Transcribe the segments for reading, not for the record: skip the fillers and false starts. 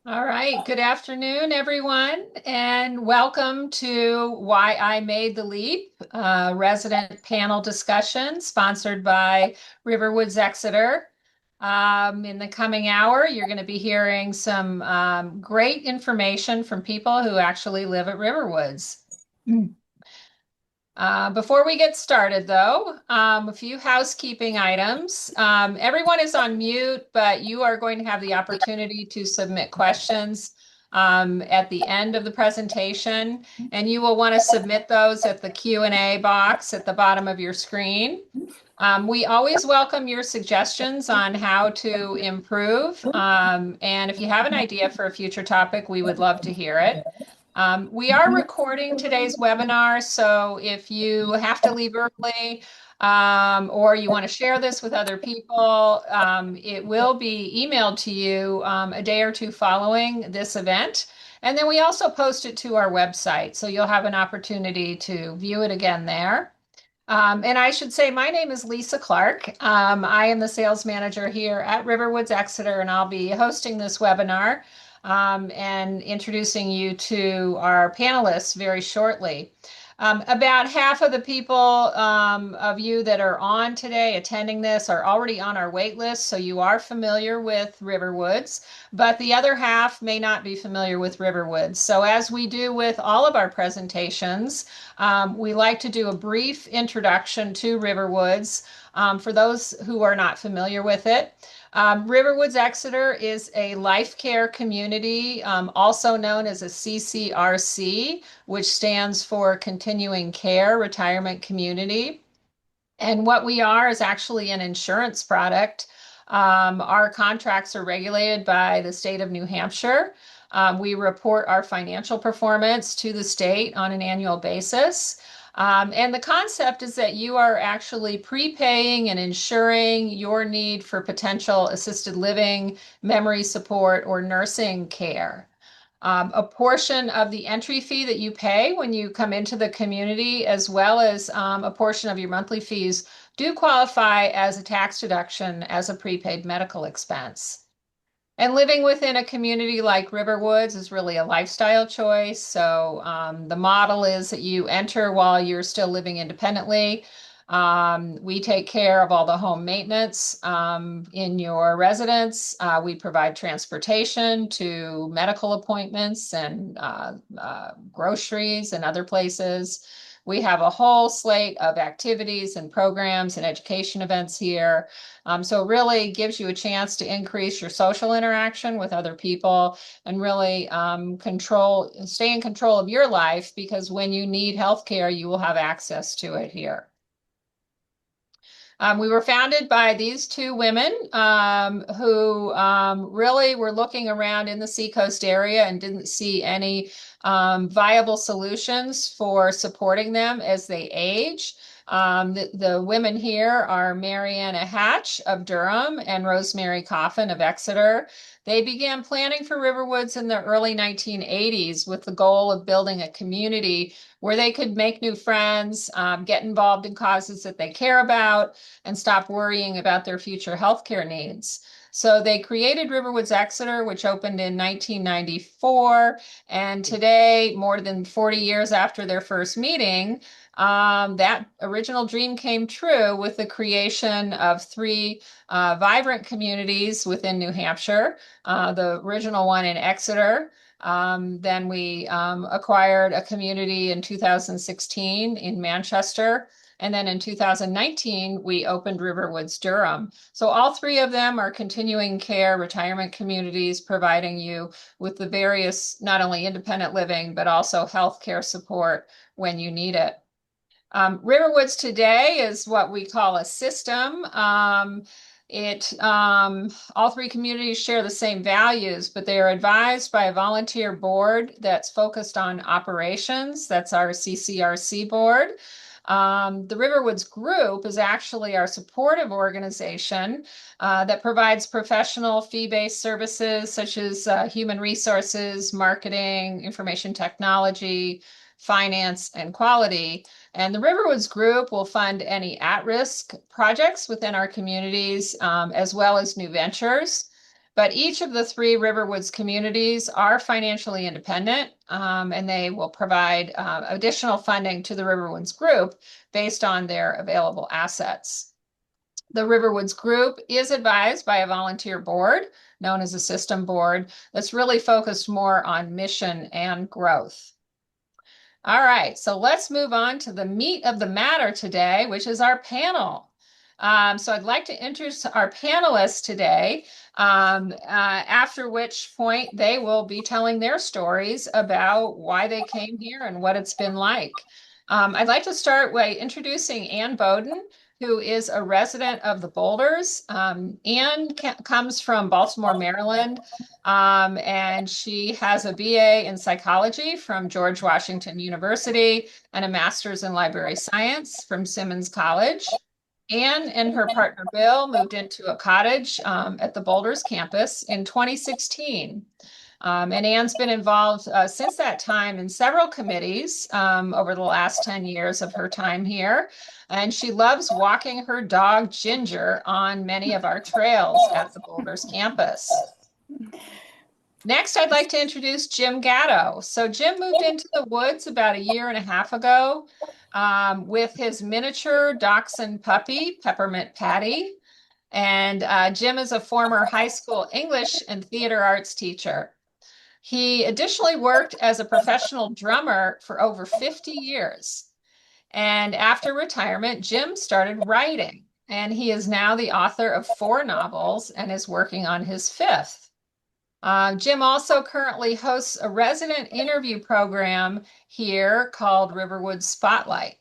All right, good afternoon, everyone, and welcome to Why I Made the Leap, resident panel discussion sponsored by RiverWoods Exeter. In the coming hour, you're going to be hearing some great information from people who actually live at RiverWoods. Before we get started, though, a few housekeeping items. Everyone is on mute, but you are going to have the opportunity to submit questions at the end of the presentation, and you will want to submit those at the Q&A box at the bottom of your screen. We always welcome your suggestions on how to improve, and if you have an idea for a future topic, we would love to hear it. We are recording today's webinar, so if you have to leave early or you want to share this with other people, it will be emailed to you a day or two following this event. And then we also post it to our website, so you'll have an opportunity to view it again there. And I should say, my name is Lisa Clark. I am the sales manager here at RiverWoods Exeter, and I'll be hosting this webinar and introducing you to our panelists very shortly. About half of the people of you that are on today attending this are already on our wait list, so you are familiar with RiverWoods, but the other half may not be familiar with RiverWoods. So as we do with all of our presentations, we like to do a brief introduction to RiverWoods for those who are not familiar with it. RiverWoods Exeter is a life care community, also known as a CCRC, which stands for Continuing Care Retirement Community. And what we are is actually an insurance product. Our contracts are regulated by the state of New Hampshire. We report our financial performance to the state on an annual basis. And the concept is that you are actually prepaying and insuring your need for potential assisted living, memory support, or nursing care. A portion of the entry fee that you pay when you come into the community, as well as a portion of your monthly fees, do qualify as a tax deduction as a prepaid medical expense. And living within a community like RiverWoods is really a lifestyle choice. So the model is that you enter while you're still living independently. We take care of all the home maintenance in your residence. We provide transportation to medical appointments and groceries and other places. We have a whole slate of activities and programs and education events here. So it really gives you a chance to increase your social interaction with other people and really stay in control of your life, because when you need healthcare, you will have access to it here. We were founded by these two women who really were looking around in the Seacoast area and didn't see any viable solutions for supporting them as they age. The women here are Mariana Hatch of Durham and Rosemary Coffin of Exeter. They began planning for RiverWoods in the early 1980s with the goal of building a community where they could make new friends, get involved in causes that they care about, and stop worrying about their future healthcare needs. So they created RiverWoods Exeter, which opened in 1994. And today, more than 40 years after their first meeting, that original dream came true with the creation of three vibrant communities within New Hampshire. The original one in Exeter. Then we acquired a community in 2016 in Manchester. And then in 2019, we opened RiverWoods Durham. So all three of them are continuing care retirement communities, providing you with the various, not only independent living, but also healthcare support when you need it. RiverWoods today is what we call a system. All three communities share the same values, but they are advised by a volunteer board that's focused on operations. That's our CCRC board. The RiverWoods Group is actually our supportive organization that provides professional fee-based services such as human resources, marketing, information technology, finance, and quality. And the RiverWoods Group will fund any at-risk projects within our communities, as well as new ventures. But each of the three RiverWoods communities are financially independent, and they will provide additional funding to the RiverWoods group based on their available assets. The RiverWoods group is advised by a volunteer board known as a system board that's really focused more on mission and growth. All right, so let's move on to the meat of the matter today, which is our panel. So I'd like to introduce our panelists today, after which point they will be telling their stories about why they came here and what it's been like. I'd like to start by introducing Ann Bowden, who is a resident of the Boulders. Ann comes from Baltimore, Maryland, and she has a BA in psychology from George Washington University and a master's in library science from Simmons College. Ann and her partner Bill moved into a cottage at the Boulders campus in 2016. And Ann's been involved since that time in several committees over the last 10 years of her time here. And she loves walking her dog Ginger on many of our trails at the Boulders campus. Next, I'd like to introduce Jim Gatto. So Jim moved into the woods about a year and a half ago with his miniature dachshund puppy, Peppermint Patty. And Jim is a former high school English and theater arts teacher. He additionally worked as a professional drummer for over 50 years. And after retirement, Jim started writing. And he is now the author of 4 novels and is working on his 5th. Jim also currently hosts a resident interview program here called RiverWoods Spotlight.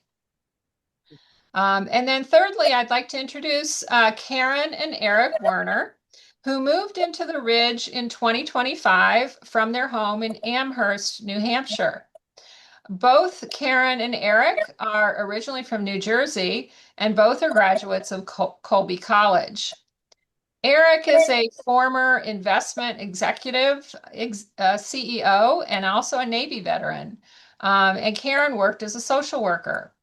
And then thirdly, I'd like to introduce Karen and Eric Werner, who moved into the Ridge in 2025 from their home in Amherst, New Hampshire. Both Karen and Eric are originally from New Jersey, and both are graduates of Colby College. Eric is a former investment executive, CEO, and also a Navy veteran. And Karen worked as a social worker.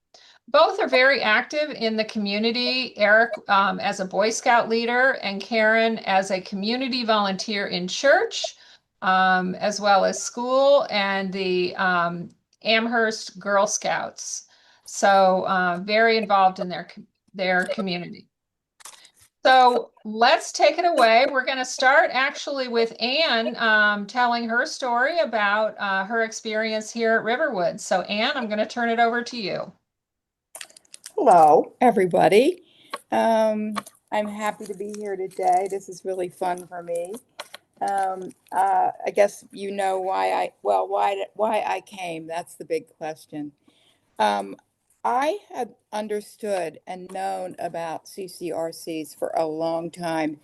Both are very active in the community. Eric as a Boy Scout leader, and Karen as a community volunteer in church, as well as school and the Amherst Girl Scouts. So very involved in their community. So let's take it away. We're going to start actually with Ann telling her story about her experience here at RiverWoods. So Ann, I'm going to turn it over to you. Hello, everybody. I'm happy to be here today. This is really fun for me. I guess you know why I came. That's the big question. Um, I had understood and known about CCRCs for a long time.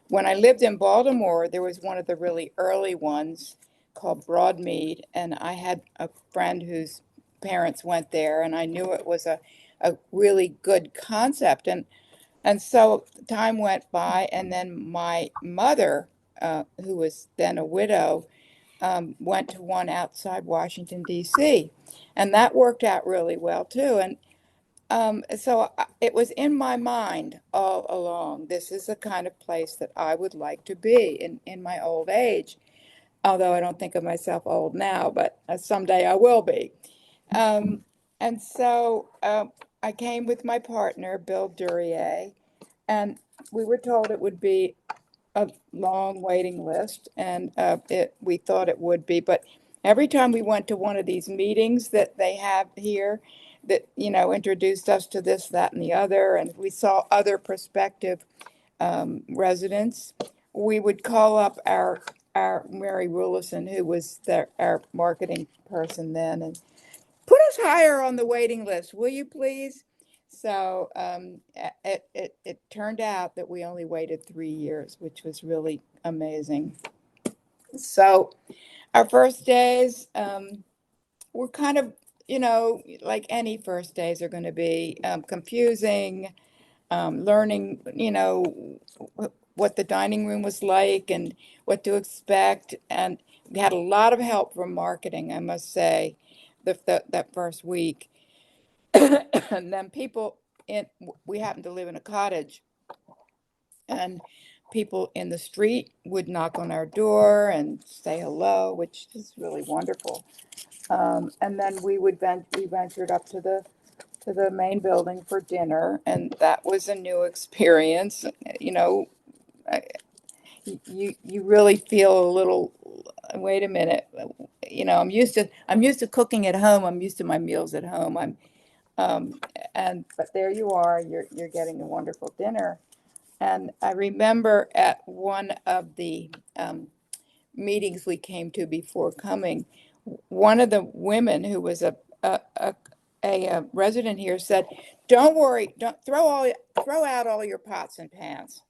When I lived in Baltimore, there was one of the really early ones called Broadmead, and I had a friend whose parents went there, and I knew it was a really good concept. And so time went by, and then my mother, who was then a widow, went to one outside Washington, D.C., and that worked out really well too. And it was in my mind all along. This is the kind of place that I would like to be in my old age, although I don't think of myself old now, but someday I will be. Um, and so I came with my partner, Bill Duryea, and we were told it would be a long waiting list, and we thought it would be. But every time we went to one of these meetings that they have here, that introduced us to this, that, and the other, and we saw other prospective residents, we would call up our Mary Rulison, who was our marketing person then, and put us higher on the waiting list, will you please? So it turned out that we only waited 3 years, which was really amazing. So our first days were kind of, like any first days are going to be, confusing, learning, what the dining room was like and what to expect. And we had a lot of help from marketing, I must say, that first week. And then we happened to live in a cottage, and people in the street would knock on our door and say hello, which is really wonderful. And then we ventured up to the main building for dinner, and that was a new experience. You know, I- you really feel a little, wait a minute, you know, I'm used to cooking at home. I'm used to my meals at home. Um, but there you are, you're getting a wonderful dinner. And I remember at one of the meetings we came to before coming, one of the women who was a resident here said, "Don't worry, don't throw out all your pots and pans."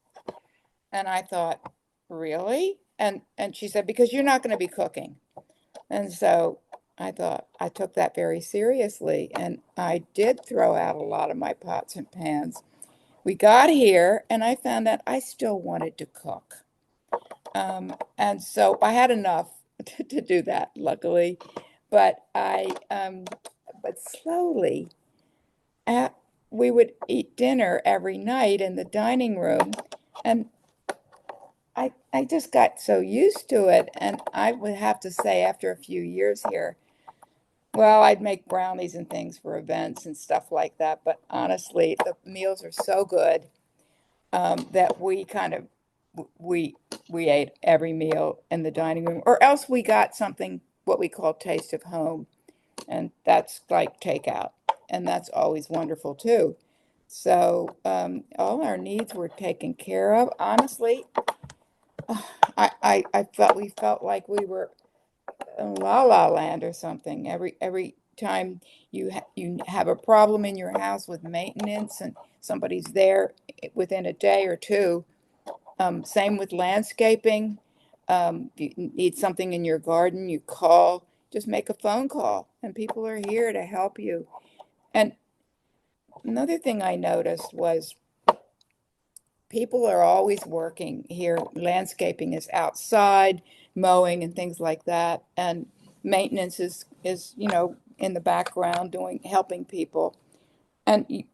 And I thought, "Really?" And she said, "Because you're not going to be cooking." And so I thought I took that very seriously, and I did throw out a lot of my pots and pans. We got here, and I found that I still wanted to cook. And so I had enough to do that, luckily. But but slowly, at, we would eat dinner every night in the dining room, and I just got so used to it. And I would have to say, after a few years here, well, I'd make brownies and things for events and stuff like that. But honestly, the meals are so good that we kind of we we ate every meal in the dining room, or else we got something what we call taste of home, and that's like takeout, and that's always wonderful too. So all our needs were taken care of. Honestly, I felt we felt like we were in La La Land or something. Every time you have a problem in your house with maintenance and somebody's there within a day or two. Same with landscaping. If you need something in your garden, you call, just make a phone call, and people are here to help you. And another thing I noticed was people are always working here. Landscaping is outside, mowing and things like that, and maintenance is in the background doing helping people.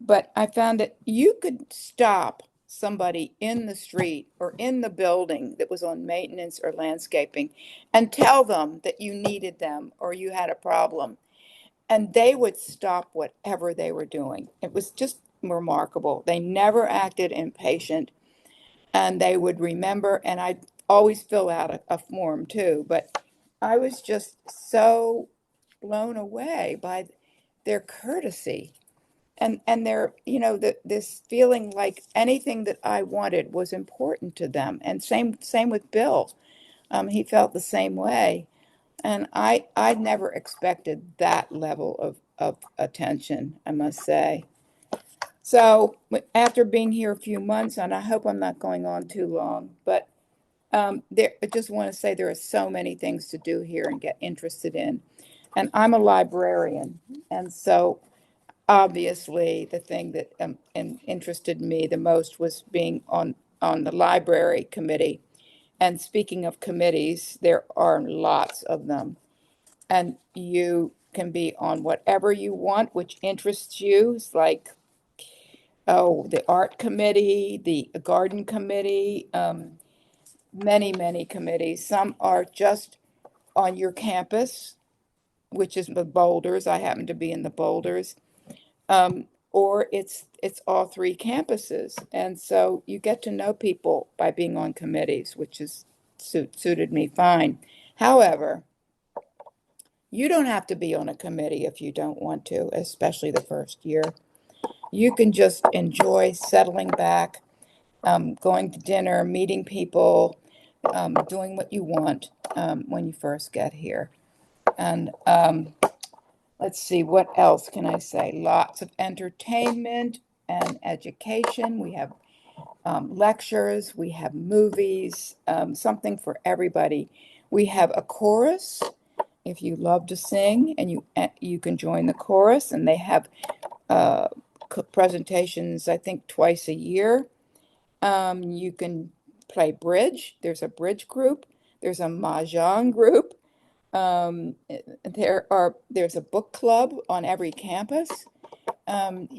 But I found that you could stop somebody in the street or in the building that was on maintenance or landscaping and tell them that you needed them or you had a problem, and they would stop whatever they were doing. It was just remarkable. They never acted impatient, and they would remember, and I'd always fill out a form too, but I was just so blown away by their courtesy and their this feeling like anything that I wanted was important to them. And same with Bill. He felt the same way, and I never expected that level of attention, I must say. So after being here a few months, and I hope I'm not going on too long, but I just want to say there are so many things to do here and get interested in. And I'm a librarian, and so obviously the thing that interested me the most was being on the library committee. And speaking of committees, there are lots of them, and you can be on whatever you want, which interests you. It's like, oh, the art committee, the garden committee, many committees. Some are just on your campus, which is the Boulders. I happen to be in the Boulders. Or it's all three campuses. And so you get to know people by being on committees, which is suited me fine. However, you don't have to be on a committee if you don't want to, especially the first year. You can just enjoy settling back, going to dinner, meeting people, doing what you want when you first get here. And let's see, what else can I say? Lots of entertainment and education. We have lectures, we have movies, something for everybody. We have a chorus. If you love to sing, and you can join the chorus, and they have uh, presentations, I think, twice a year. You can play bridge. There's a bridge group. There's a mahjong group. There's a book club on every campus. What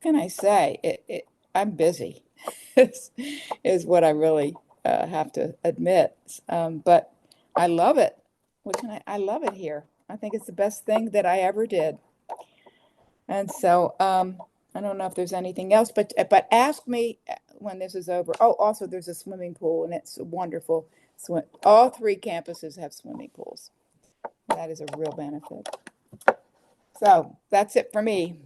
can I say? I'm busy. is, is what I really have to admit. But I love it. I love it here. I think it's the best thing that I ever did. And so I don't know if there's anything else, but ask me when this is over. Oh, also there's a swimming pool, and it's wonderful. All three campuses have swimming pools. That is a real benefit. So that's it for me.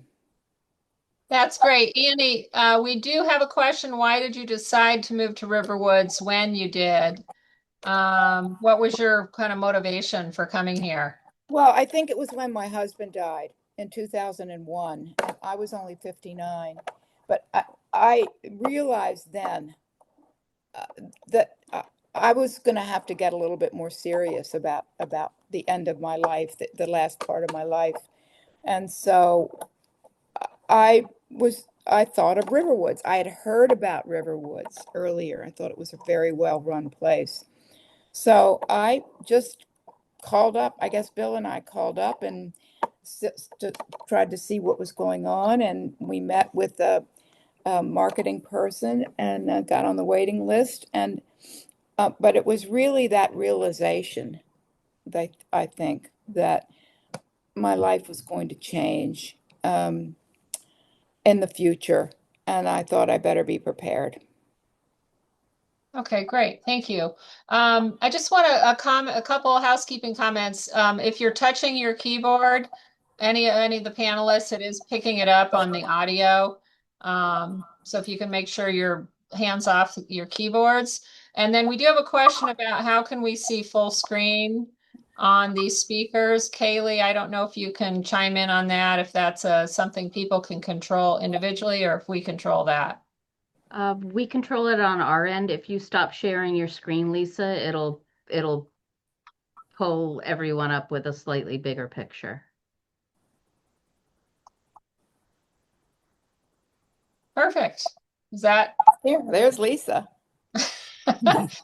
That's great. Annie, we do have a question. Why did you decide to move to Riverwoods when you did? What was your kind of motivation for coming here? Well, I think it was when my husband died in 2001, and I was only 59. But I realized then uh, that I was going to have to get a little bit more serious about the end of my life, the last part of my life. And so I thought of Riverwoods. I had heard about Riverwoods earlier. I thought it was a very well-run place. So I just called up. I guess Bill and I called up and tried to see what was going on. And we met with a marketing person and got on the waiting list. And but it was really that realization that I think that my life was going to change in the future, and I thought I better be prepared. Okay, great. Thank you. I just want a couple of housekeeping comments. If you're touching your keyboard, any of the panelists, it is picking it up on the audio. So if you can make sure your hands off your keyboards. And then we do have a question about how can we see full screen on these speakers. Kaylee, I don't know if you can chime in on that, if that's something people can control individually or if we control that. We control it on our end. If you stop sharing your screen, Lisa, it'll pull everyone up with a slightly bigger picture. Perfect. Is that There's Lisa.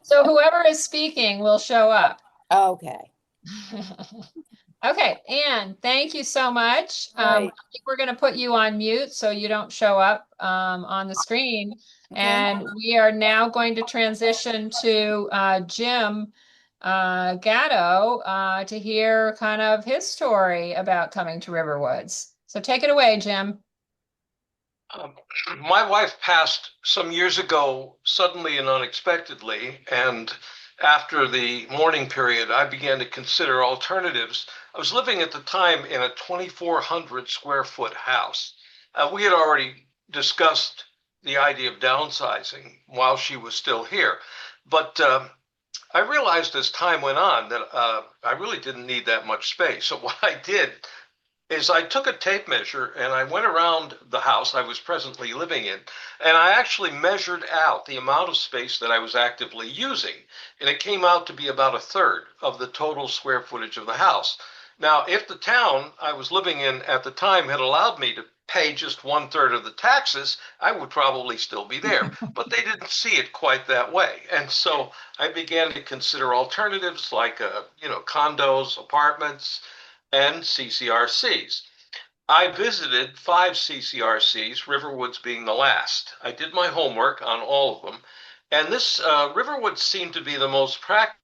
so whoever is speaking will show up. Okay. Okay, Anne, thank you so much. Right. I think we're going to put you on mute so you don't show up on the screen. Okay. And we are now going to transition to Jim Gatto to hear kind of his story about coming to Riverwoods. So take it away, Jim. Um, my wife passed some years ago, suddenly and unexpectedly, and after the mourning period, I began to consider alternatives. I was living at the time in a 2,400 square foot house. We had already discussed the idea of downsizing while she was still here, but I realized as time went on that I really didn't need that much space. So what I did is I took a tape measure and I went around the house I was presently living in, and I actually measured out the amount of space that I was actively using, and it came out to be about a third of the total square footage of the house. Now, if the town I was living in at the time had allowed me to pay just one third of the taxes, I would probably still be there. But they didn't see it quite that way. And so I began to consider alternatives like, condos, apartments, and CCRCs. I visited 5 CCRCs, Riverwoods being the last. I did my homework on all of them, and this Riverwoods seemed to be the most practical.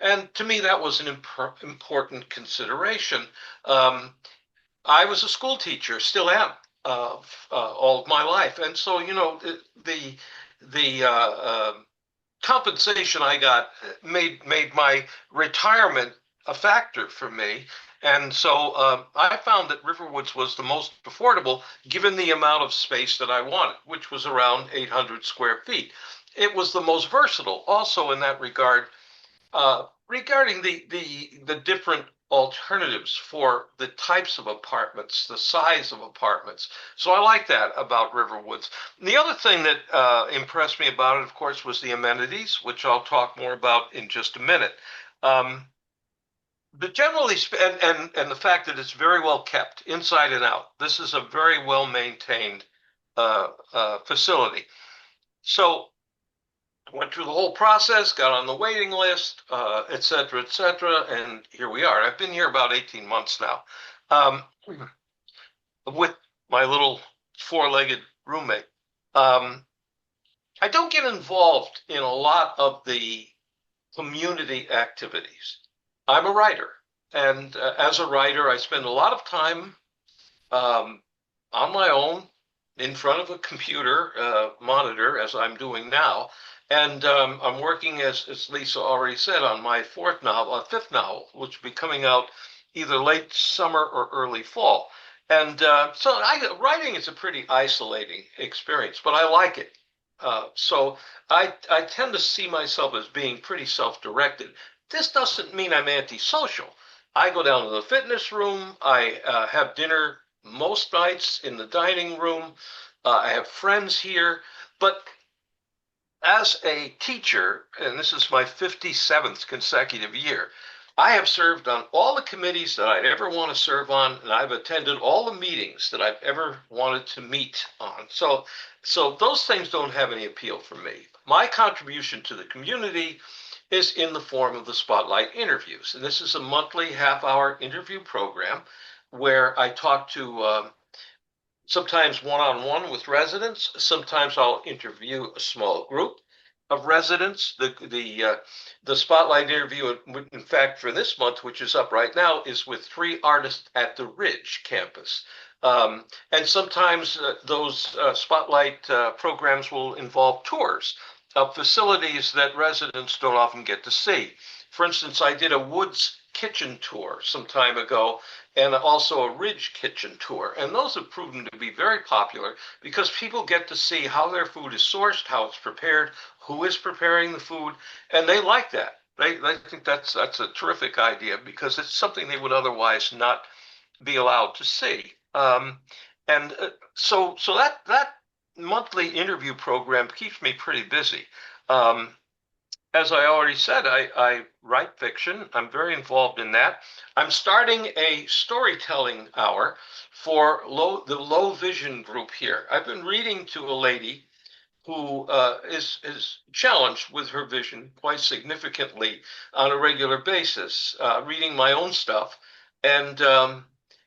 And to me, that was an important consideration. Um, I was a school teacher, still am, all of my life, and so the compensation I got made my retirement a factor for me. And so I found that Riverwoods was the most affordable given the amount of space that I wanted, which was around 800 square feet. It was the most versatile also in that regard. Regarding the different alternatives for the types of apartments, the size of apartments. So I like that about Riverwoods. And the other thing that impressed me about it, of course, was the amenities, which I'll talk more about in just a minute. Um, but generally, and the fact that it's very well kept inside and out. This is a very well maintained facility. So Went through the whole process, got on the waiting list, et cetera, and here we are. I've been here about 18 months now, with my little four-legged roommate. I don't get involved in a lot of the community activities. I'm a writer, and as a writer, I spend a lot of time on my own in front of a computer monitor, as I'm doing now. And I'm working, as Lisa already said, on my fifth novel, which will be coming out either late summer or early fall. And writing is a pretty isolating experience, but I like it. So I tend to see myself as being pretty self-directed. This doesn't mean I'm antisocial. I go down to the fitness room. I have dinner most nights in the dining room. I have friends here. But as a teacher, and this is my 57th consecutive year, I have served on all the committees that I'd ever want to serve on, and I've attended all the meetings that I've ever wanted to meet on. So those things don't have any appeal for me. My contribution to the community is in the form of the Spotlight interviews. And this is a monthly half-hour interview program where I talk to sometimes one-on-one with residents. Sometimes I'll interview a small group of residents. The Spotlight interview, in fact, for this month, which is up right now, is with 3 artists at the Ridge campus. And sometimes those Spotlight programs will involve tours of facilities that residents don't often get to see. For instance, I did a Woods kitchen tour some time ago, and also a Ridge kitchen tour. And those have proven to be very popular because people get to see how their food is sourced, how it's prepared, who is preparing the food, and they like that. They think that's a terrific idea because it's something they would otherwise not be allowed to see. So that monthly interview program keeps me pretty busy. As I already said, I write fiction. I'm very involved in that. I'm starting a storytelling hour for the Low Vision group here. I've been reading to a lady who is challenged with her vision quite significantly on a regular basis, reading my own stuff. And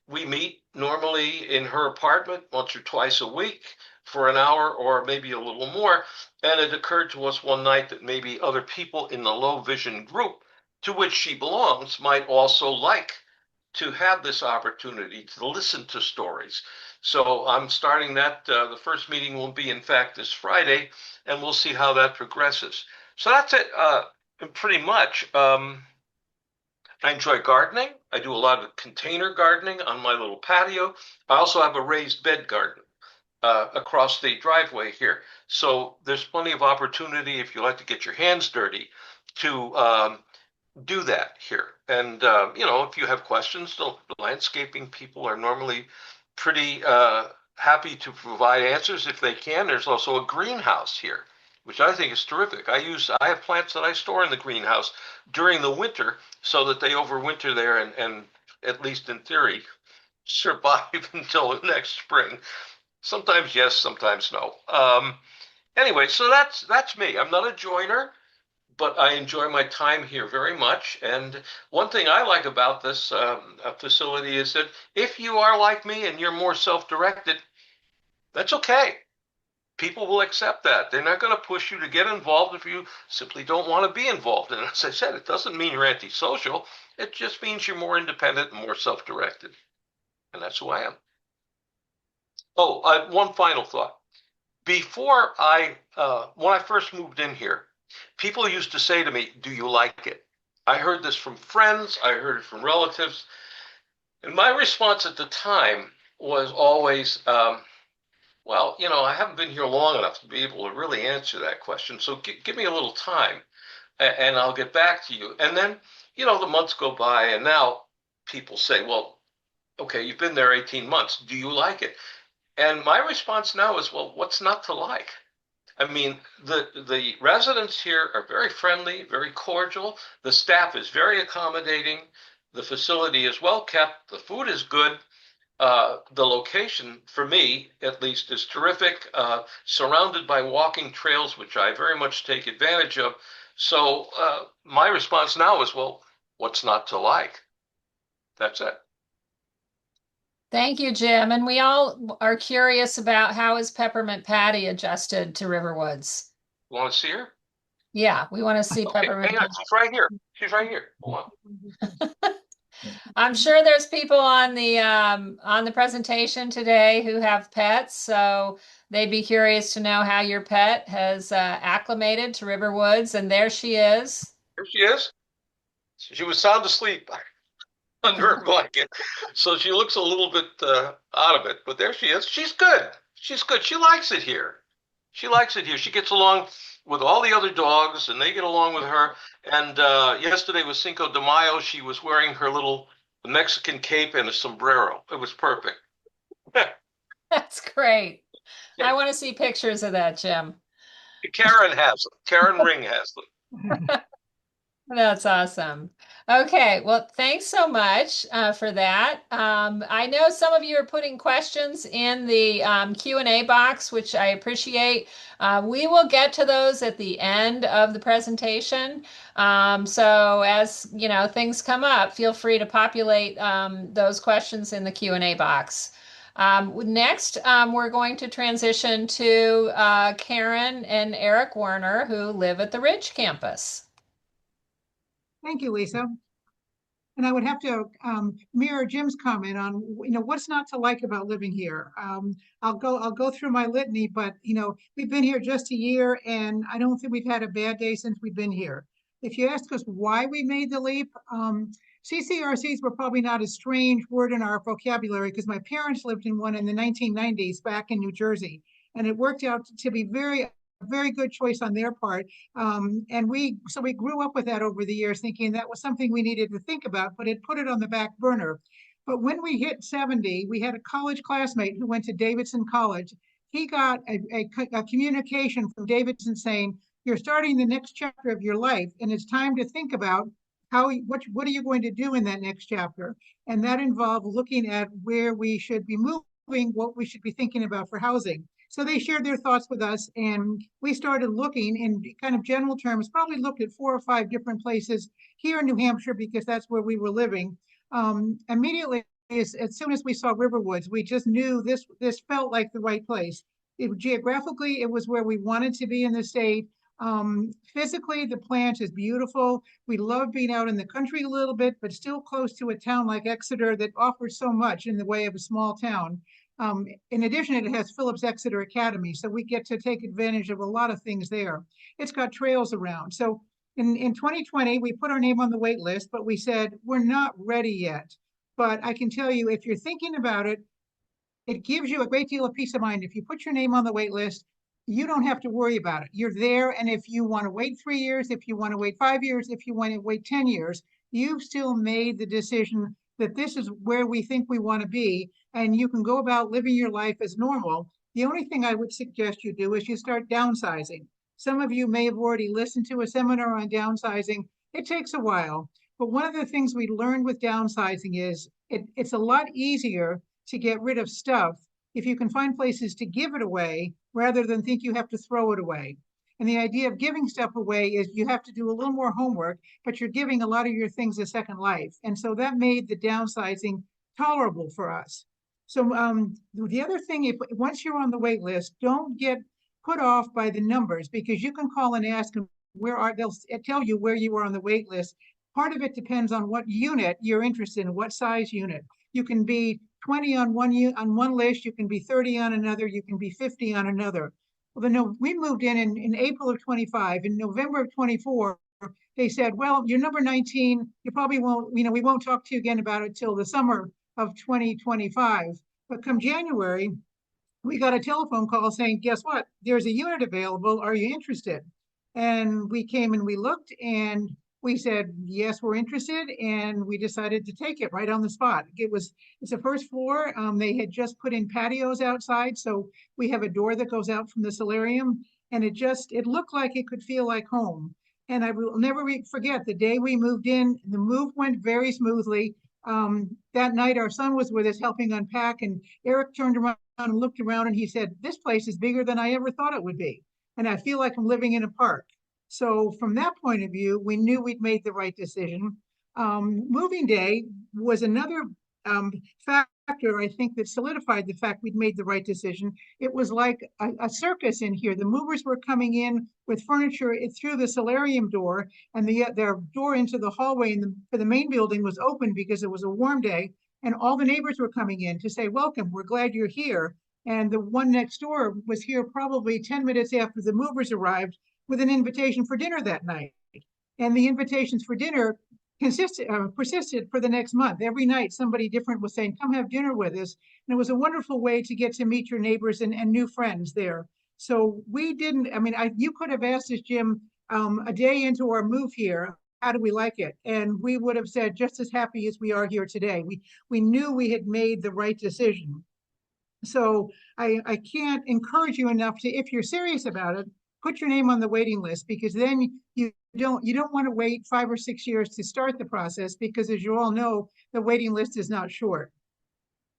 we meet normally in her apartment once or twice a week for an hour or maybe a little more. And it occurred to us one night that maybe other people in the low vision group to which she belongs might also like to have this opportunity to listen to stories. So I'm starting that. The first meeting will be, in fact, this Friday, and we'll see how that progresses. So that's it, pretty much. I enjoy gardening. I do a lot of container gardening on my little patio. I also have a raised bed garden across the driveway here. So there's plenty of opportunity if you like to get your hands dirty to do that here. And, if you have questions, the landscaping people are normally pretty happy to provide answers if they can. There's also a greenhouse here, which I think is terrific. I have plants that I store in the greenhouse during the winter so that they overwinter there and at least in theory, survive until the next spring. Sometimes yes, sometimes no. Anyway, so that's me. I'm not a joiner, but I enjoy my time here very much. And one thing I like about this facility is that if you are like me and you're more self-directed, that's okay. People will accept that. They're not going to push you to get involved if you simply don't want to be involved. And as I said, it doesn't mean you're antisocial. It just means you're more independent and more self-directed. And that's who I am. Oh, one final thought. Before when I first moved in here, people used to say to me, "Do you like it?" I heard this from friends. I heard it from relatives. And my response at the time was always, well, I haven't been here long enough to be able to really answer that question. So give me a little time and I'll get back to you. And then, the months go by and now people say, well, okay, you've been there 18 months. Do you like it? And my response now is, well, what's not to like? I mean, the residents here are very friendly, very cordial. The staff is very accommodating. The facility is well kept. The food is good. The location, for me at least, is terrific, surrounded by walking trails, which I very much take advantage of. So my response now is, well, what's not to like? That's it. Thank you, Jim. And we all are curious about how is Peppermint Patty adjusted to Riverwoods? Want to see her? Yeah, we want to see Okay, Peppermint hang on. Patty. She's right here. She's right here. Hold on. I'm sure there's people on the presentation today who have pets, so they'd be curious to know how your pet has acclimated to Riverwoods. And there she is. Here she is. She was sound asleep under her blanket, so she looks a little bit out of it. But there she is. She's good. She's good. She likes it here. She likes it here. She gets along with all the other dogs, and they get along with her. And yesterday was Cinco de Mayo. She was wearing her little Mexican cape and a sombrero. It was perfect. That's great. I want to see pictures of that, Jim. Karen has them. Karen Ring has them. That's awesome. Okay, well, thanks so much for that. I know some of you are putting questions in the Q&A box, which I appreciate. We will get to those at the end of the presentation. So as you know, things come up, feel free to populate those questions in the Q&A box. Next, we're going to transition to Karen and Eric Werner, who live at the Ridge campus. Thank you, Lisa. And I would have to mirror Jim's comment on, what's not to like about living here. I'll go through my litany, but we've been here just a year, and I don't think we've had a bad day since we've been here. If you ask us why we made the leap, CCRCs were probably not a strange word in our vocabulary because my parents lived in one in the 1990s back in New Jersey, and it worked out to be very good choice on their part. And we grew up with that over the years, thinking that was something we needed to think about, but it put it on the back burner. But when we hit 70, we had a college classmate who went to Davidson College. He got a communication from Davidson saying, you're starting the next chapter of your life, and it's time to think about what are you going to do in that next chapter? And that involved looking at where we should be moving, what we should be thinking about for housing. So they shared their thoughts with us, and we started looking in kind of general terms, probably looked at 4 or 5 different places here in New Hampshire because that's where we were living. Immediately, as soon as we saw Riverwoods, we just knew this felt like the right place. Geographically, it was where we wanted to be in the state. Physically, the plant is beautiful. We love being out in the country a little bit, but still close to a town like Exeter that offers so much in the way of a small town. In addition, it has Phillips Exeter Academy, so we get to take advantage of a lot of things there. It's got trails around. So in 2020, we put our name on the wait list, but we said, we're not ready yet. But I can tell you, if you're thinking about it, it gives you a great deal of peace of mind. If you put your name on the wait list, you don't have to worry about it. You're there, and if you want to wait 3 years, if you want to wait 5 years, if you want to wait 10 years, you've still made the decision that this is where we think we want to be, and you can go about living your life as normal. The only thing I would suggest you do is you start downsizing. Some of you may have already listened to a seminar on downsizing. It takes a while, but one of the things we learned with downsizing is it's a lot easier to get rid of stuff if you can find places to give it away rather than think you have to throw it away. And the idea of giving stuff away is you have to do a little more homework, but you're giving a lot of your things a second life. And so that made the downsizing tolerable for us. So the other thing, if once you're on the wait list, don't get put off by the numbers, because you can call and ask them they'll tell you where you are on the wait list. Part of it depends on what unit you're interested in, what size unit. You can be 20 on one list, you can be 30 on another, you can be 50 on another. Well, we moved in April of 25. In November of 24, they said, well, you're number 19. You probably won't, we won't talk to you again about it till the summer of 2025. But come January, we got a telephone call saying, guess what? There's a unit available. Are you interested? And we came and we looked, and we said, yes, we're interested. And we decided to take it right on the spot. It's a first floor. They had just put in patios outside. So we have a door that goes out from the solarium, and it looked like it could feel like home. And I will never forget the day we moved in. The move went very smoothly. That night, our son was with us helping unpack, and Eric turned around and looked around and he said, "This place is bigger than I ever thought it would be. And I feel like I'm living in a park." So from that point of view, we knew we'd made the right decision. Moving day was another factor, I think, that solidified the fact we'd made the right decision. It was like a circus in here. The movers were coming in with furniture through the solarium door, and their door into the hallway for the main building was open because it was a warm day, and all the neighbors were coming in to say, "Welcome, we're glad you're here." And the one next door was here probably 10 minutes after the movers arrived with an invitation for dinner that night. And the invitations for dinner persisted for the next month. Every night, somebody different was saying, "Come have dinner with us." And it was a wonderful way to get to meet your neighbors and new friends there. So we didn't, I mean, you could have asked us, Jim, a day into our move here, how do we like it? And we would have said just as happy as we are here today. We knew we had made the right decision. So I can't encourage you enough to, if you're serious about it, put your name on the waiting list, because then you don't want to wait 5 or 6 years to start the process, because as you all know, the waiting list is not short.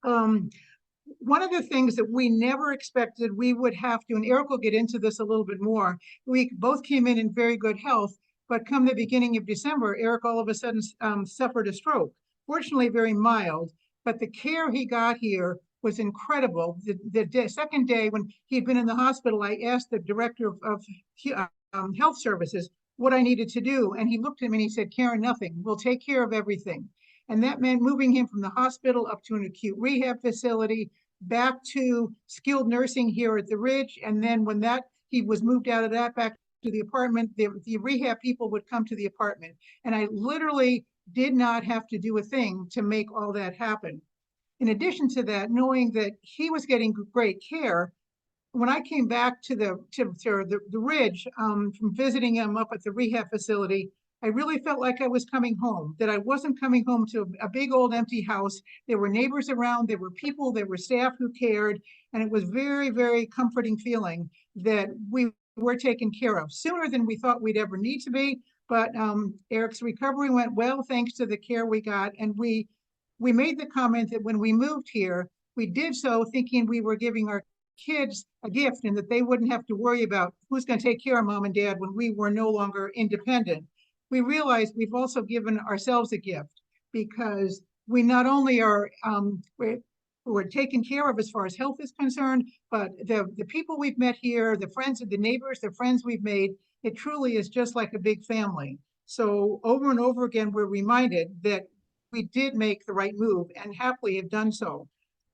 One of the things that we never expected we would have to, and Eric will get into this a little bit more, we both came in very good health, but come the beginning of December, Eric all of a sudden suffered a stroke. Fortunately, very mild, but the care he got here was incredible. The second day when he'd been in the hospital, I asked the director of health services what I needed to do. And he looked at me and he said, "Karen, nothing. We'll take care of everything." And that meant moving him from the hospital up to an acute rehab facility, back to skilled nursing here at the Ridge. And then when he was moved out of that back to the apartment, the rehab people would come to the apartment. And I literally did not have to do a thing to make all that happen. In addition to that, knowing that he was getting great care, when I came back to the Ridge from visiting him up at the rehab facility, I really felt like I was coming home, that I wasn't coming home to a big old empty house. There were neighbors around, there were people, there were staff who cared, and it was very, very comforting feeling that we were taken care of sooner than we thought we'd ever need to be. But Eric's recovery went well thanks to the care we got, and we made the comment that when we moved here, we did so thinking we were giving our kids a gift and that they wouldn't have to worry about who's going to take care of mom and dad when we were no longer independent. We realized we've also given ourselves a gift, because we not only are we're taken care of as far as health is concerned, but the people we've met here, the friends of the neighbors, the friends we've made, it truly is just like a big family. So over and over again, we're reminded that we did make the right move and happily have done so.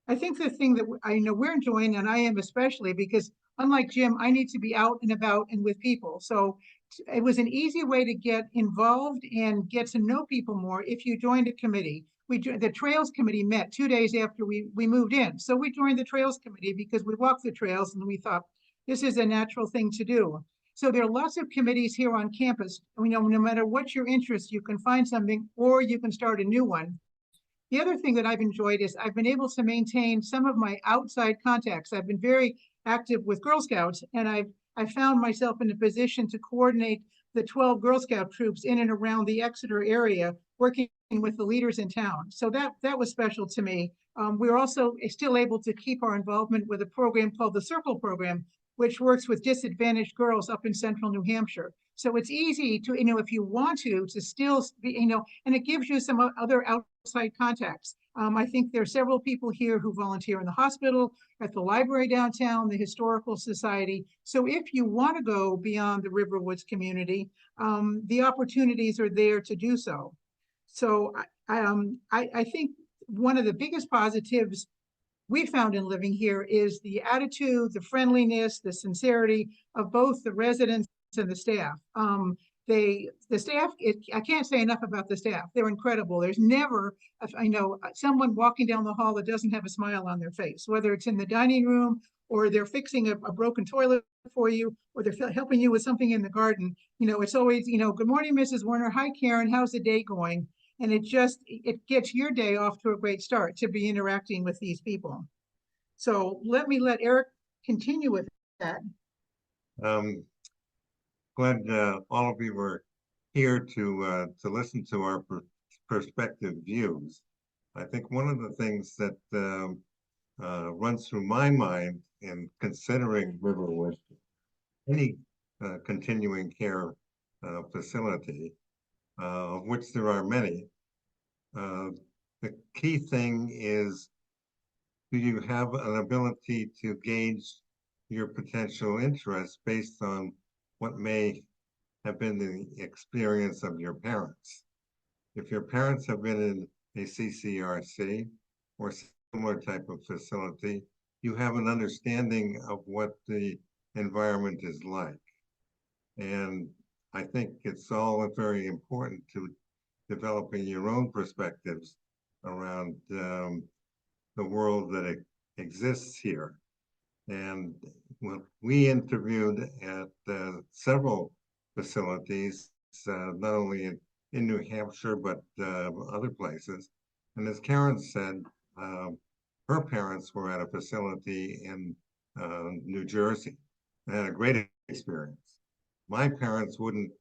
I think the thing that I know we're enjoying, and I am especially, because unlike Jim, I need to be out and about and with people. So it was an easy way to get involved and get to know people more if you joined a committee. The Trails Committee met 2 days after we moved in. So we joined the Trails Committee because we walked the trails and we thought this is a natural thing to do. So there are lots of committees here on campus. No matter what your interest, you can find something or you can start a new one. The other thing that I've enjoyed is I've been able to maintain some of my outside contacts. I've been very active with Girl Scouts, and I found myself in a position to coordinate the 12 Girl Scout troops in and around the Exeter area, working with the leaders in town. So that was special to me. We're also still able to keep our involvement with a program called the Circle Program, which works with disadvantaged girls up in central New Hampshire. So it's easy to, if you want to still be, and it gives you some other outside contacts. I think there are several people here who volunteer in the hospital, at the library downtown, the Historical Society. So if you want to go beyond the RiverWoods community, the opportunities are there to do so. So I think one of the biggest positives we found in living here is the attitude, the friendliness, the sincerity of both the residents and the staff. The staff, I can't say enough about the staff. They're incredible. There's never, I know, someone walking down the hall that doesn't have a smile on their face, whether it's in the dining room or they're fixing a broken toilet for you, or they're helping you with something in the garden. It's always, "Good morning, Mrs. Werner. Hi, Karen. How's the day going?" And it gets your day off to a great start to be interacting with these people. So let Eric continue with that. Glad all of you were here to listen to our perspective views. I think one of the things that runs through my mind in considering RiverWoods, any continuing care facility, of which there are many, the key thing is, do you have an ability to gauge your potential interest based on what may have been the experience of your parents? If your parents have been in a CCRC or similar type of facility, you have an understanding of what the environment is like. And I think it's all very important to developing your own perspectives around the world that exists here. And when we interviewed at several facilities, not only in New Hampshire, but other places. And as Karen said, her parents were at a facility in New Jersey and had a great experience. My parents wouldn't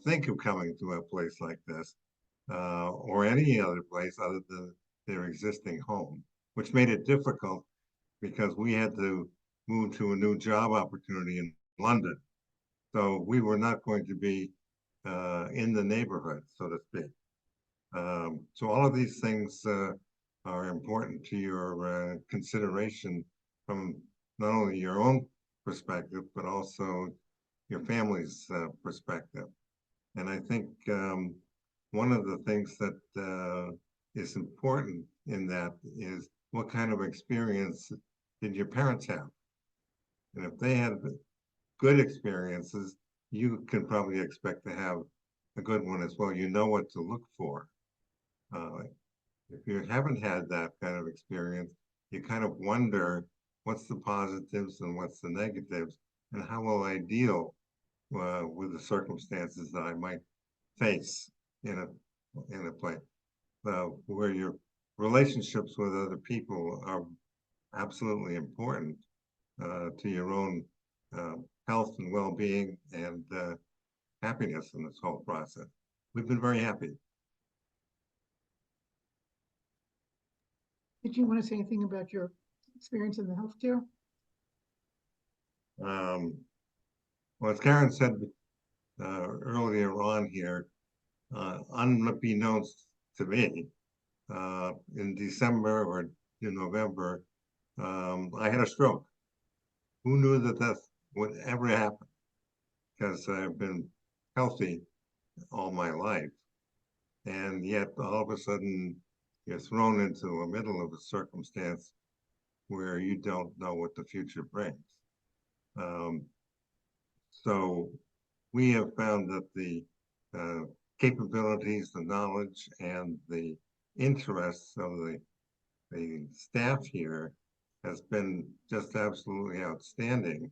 think of coming to a place like this or any other place other than their existing home, which made it difficult because we had to move to a new job opportunity in London. So we were not going to be in the neighborhood, so to speak. So all of these things are important to your consideration from not only your own perspective, but also your family's perspective. And I think one of the things that is important in that is what kind of experience did your parents have? And if they had good experiences, you can probably expect to have a good one as well. You know what to look for. If you haven't had that kind of experience, you kind of wonder what's the positives and what's the negatives, and how will I deal with the circumstances that I might face in a place where your relationships with other people are absolutely important to your own health and well-being and happiness in this whole process. We've been very happy. Did you want to say anything about your experience in the healthcare? Well, as Karen said earlier on here, unbeknownst to me, in December or in November, I had a stroke. Who knew that that would ever happen? Because I've been healthy all my life. And yet all of a sudden you're thrown into the middle of a circumstance where you don't know what the future brings. So we have found that the capabilities, the knowledge, and the interests of the staff here has been just absolutely outstanding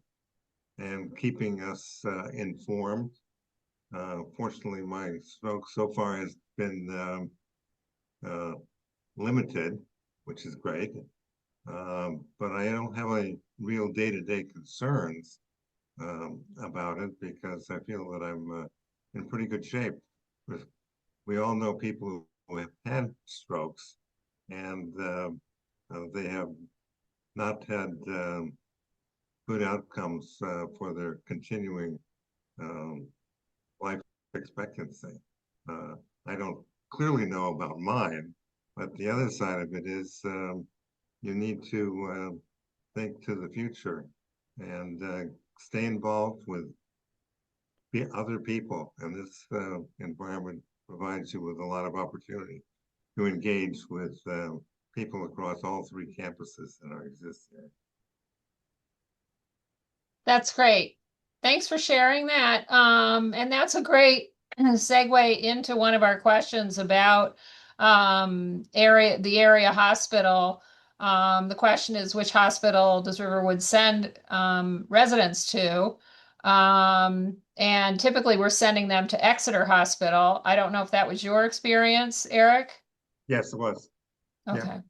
and keeping us informed. Fortunately, my stroke so far has been limited, which is great. But I don't have any real day-to-day concerns about it because I feel that I'm in pretty good shape. We all know people who have had strokes, and they have not had good outcomes for their continuing life expectancy. I don't clearly know about mine, but the other side of it is you need to think to the future and stay involved with other people. And this environment provides you with a lot of opportunity to engage with people across all three campuses that are existing. That's great. Thanks for sharing that. And that's a great segue into one of our questions about the area hospital. The question is, which hospital does Riverwood send residents to? And typically we're sending them to Exeter Hospital. I don't know if that was your experience, Eric? Yes, it was. Okay. Yeah.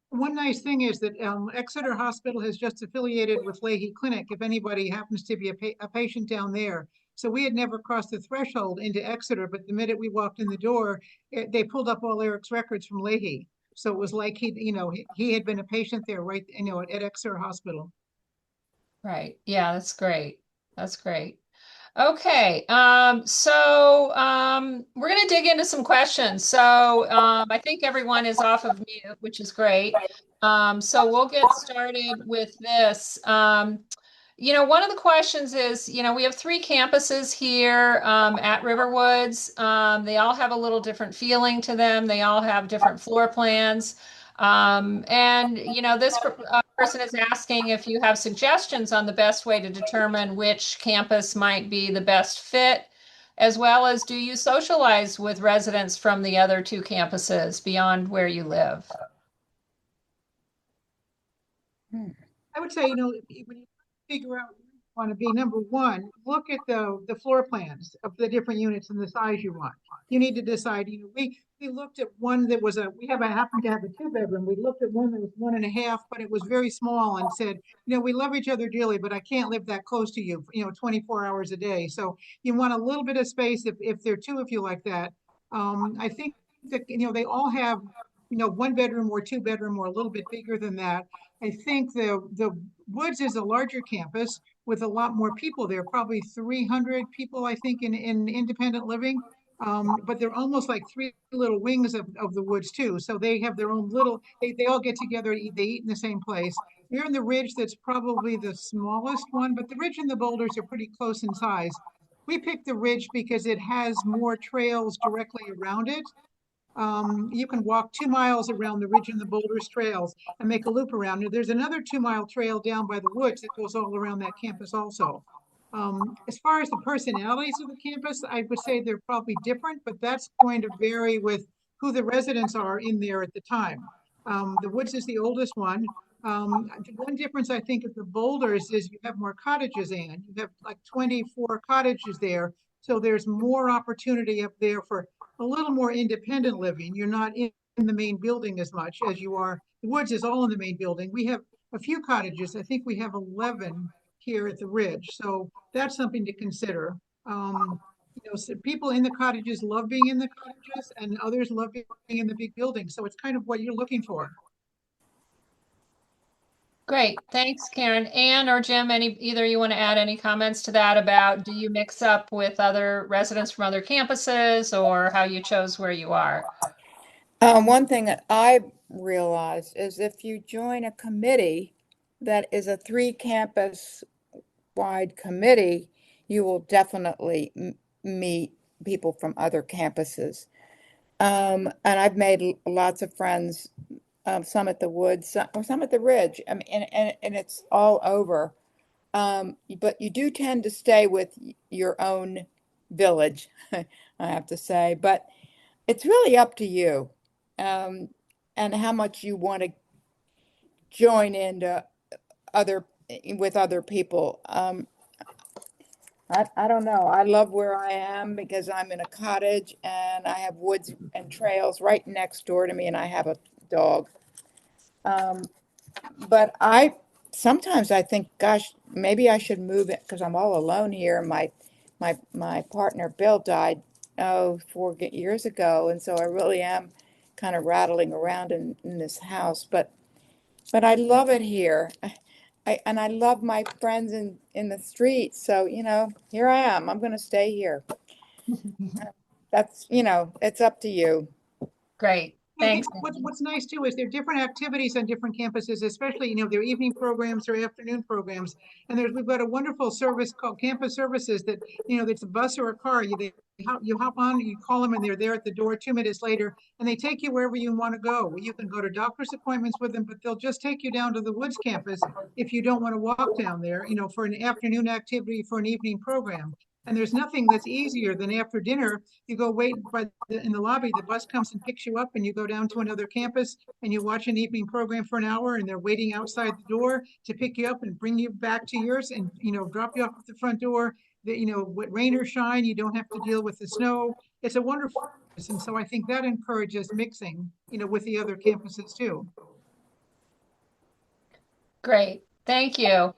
One nice thing is that Exeter Hospital has just affiliated with Leahy Clinic if anybody happens to be a patient down there. So we had never crossed the threshold into Exeter, but the minute we walked in the door, they pulled up all Eric's records from Leahy. So it was like he had been a patient there, right, at Exeter Hospital. Right. Yeah, that's great. That's great. Okay, so we're going to dig into some questions. So I think everyone is off of mute, which is great. So we'll get started with this. One of the questions is, we have three campuses here at RiverWoods. They all have a little different feeling to them. They all have different floor plans. This person is asking if you have suggestions on the best way to determine which campus might be the best fit, as well as do you socialize with residents from the other two campuses beyond where you live? I would say, when you figure out where you want to be, number one, look at the floor plans of the different units and the size you want. You need to decide, we looked at one that was happened to have a 2-bedroom. We looked at one that was 1.5, but it was very small and said, we love each other dearly, but I can't live that close to you, 24 hours a day. So you want a little bit of space if there are two of you like that. I think that, they all have, 1-bedroom or 2-bedroom or a little bit bigger than that. I think the Woods is a larger campus with a lot more people there, probably 300 people, I think, in independent living. But they're almost like three little wings of the Woods too. So they have their own they all get together, they eat in the same place. You're in the Ridge, that's probably the smallest one, but the Ridge and the Boulders are pretty close in size. We picked the Ridge because it has more trails directly around it. You can walk 2 miles around the Ridge and the Boulders trails and make a loop around it. There's another 2-mile trail down by the Woods that goes all around that campus also. As far as the personalities of the campus, I would say they're probably different, but that's going to vary with who the residents are in there at the time. The Woods is the oldest one. The one difference I think of the Boulders is you have more cottages in. You have like 24 cottages there. So there's more opportunity up there for a little more independent living. You're not in the main building as much as you are. The Woods is all in the main building. We have a few cottages. I think we have 11 here at the Ridge. So that's something to consider. So people in the cottages love being in the cottages and others love being in the big building. So it's kind of what you're looking for. Great. Thanks, Karen. Anne or Jim, either you want to add any comments to that about do you mix up with other residents from other campuses or how you chose where you are? One thing that I realized is if you join a committee that is a 3-campus wide committee, you will definitely meet people from other campuses. And I've made lots of friends, some at the Woods, some at the Ridge. I mean, and it's all over. But you do tend to stay with your own village, I have to say. But it's really up to you, um, and how much you want to join into other with other people. I don't know. I love where I am because I'm in a cottage and I have woods and trails right next door to me, and I have a dog. Um, but sometimes I think, gosh, maybe I should move it because I'm all alone here. My partner Bill died 4 years ago, and so I really am kind of rattling around in this house. But I love it here. And I love my friends in the street. So, here I am. I'm going to stay here. It's up to you. Great. I think Thanks. what's nice too is there are different activities on different campuses, especially, there are evening programs or afternoon programs. And we've got a wonderful service called Campus Services that, it's a bus or a car. You hop on, you call them and they're there at the door 2 minutes later and they take you wherever you want to go. You can go to doctor's appointments with them, but they'll just take you down to the Woods campus if you don't want to walk down there, for an afternoon activity, for an evening program. And there's nothing that's easier than after dinner, you go wait in the lobby, the bus comes and picks you up and you go down to another campus and you watch an evening program for an hour and they're waiting outside the door to pick you up and bring you back to yours and, drop you off at the front door. Rain or shine, you don't have to deal with the snow. It's a wonderful, and so I think that encourages mixing, with the other campuses too. Great. Thank you.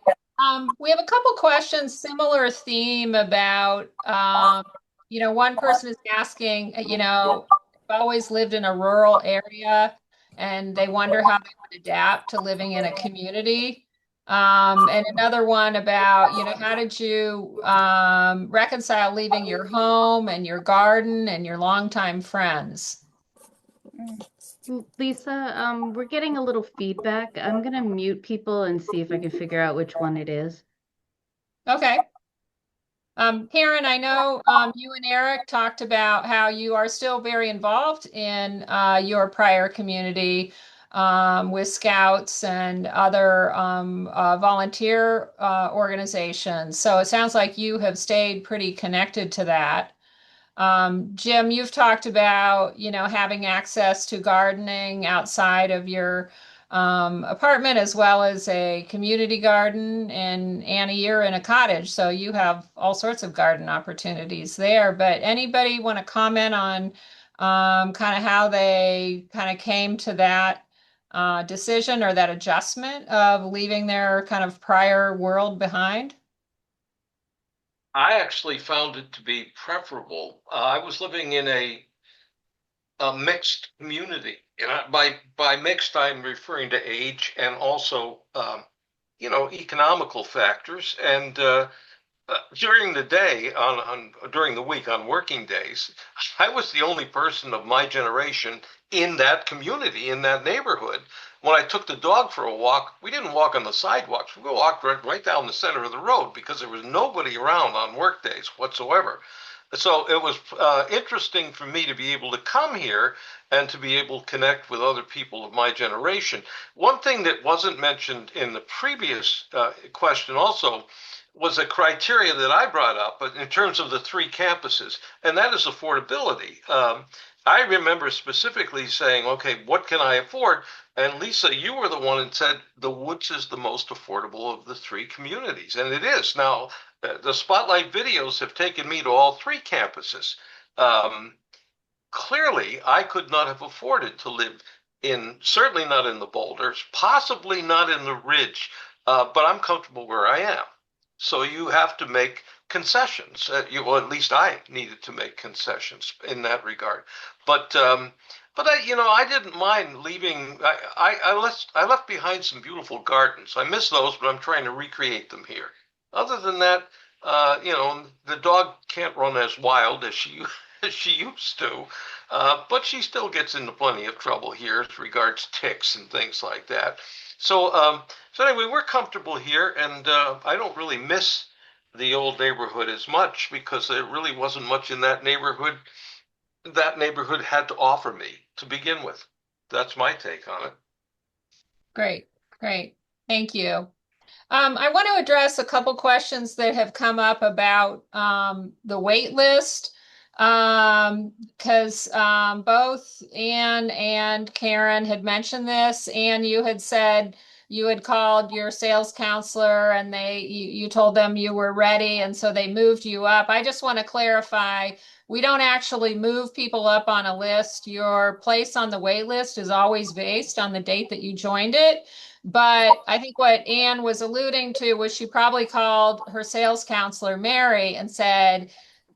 We have a couple questions, similar theme about, one person is asking, I've always lived in a rural area and they wonder how they would adapt to living in a community. And another one about, how did you reconcile leaving your home and your garden and your longtime friends? Lisa, we're getting a little feedback. I'm gonna mute people and see if I can figure out which one it is. Okay. Karen, I know you and Eric talked about how you are still very involved in your prior community with scouts and other volunteer organizations. So it sounds like you have stayed pretty connected to that. Jim, you've talked about, having access to gardening outside of your apartment as well as a community garden. And Annie, you're in a cottage, so you have all sorts of garden opportunities there. But anybody want to comment on kind of how they kind of came to that decision or that adjustment of leaving their kind of prior world behind? I actually found it to be preferable. I was living in a mixed community. And by mixed, I'm referring to age and also, economical factors. And during the day, during the week, on working days, I was the only person of my generation in that community, in that neighborhood. When I took the dog for a walk, we didn't walk on the sidewalks. We walked right down the center of the road because there was nobody around on work days whatsoever. So it was interesting for me to be able to come here and to be able to connect with other people of my generation. One thing that wasn't mentioned in the previous question also was a criteria that I brought up in terms of the three campuses, and that is affordability. I remember specifically saying, okay, what can I afford? And Lisa, you were the one that said the Woods is the most affordable of the three communities, and it is. Now, the Spotlight videos have taken me to all three campuses. Um, Clearly, I could not have afforded to live certainly not in the Boulders, possibly not in the Ridge, but I'm comfortable where I am. So you have to make concessions. Well, at least I needed to make concessions in that regard. But I didn't mind leaving. I left behind some beautiful gardens. I miss those, but I'm trying to recreate them here. Other than that, the dog can't run as wild as she as she used to, but she still gets into plenty of trouble here as regards ticks and things like that. So anyway, we're comfortable here, and I don't really miss the old neighborhood as much because there really wasn't much in that neighborhood had to offer me to begin with. That's my take on it. Great, great. Thank you. I want to address a couple questions that have come up about the wait list. Because both Anne and Karen had mentioned this. Anne, you had said you had called your sales counselor and you told them you were ready, and so they moved you up. I just want to clarify, we don't actually move people up on a list. Your place on the wait list is always based on the date that you joined it. But I think what Anne was alluding to was she probably called her sales counselor, Mary, and said,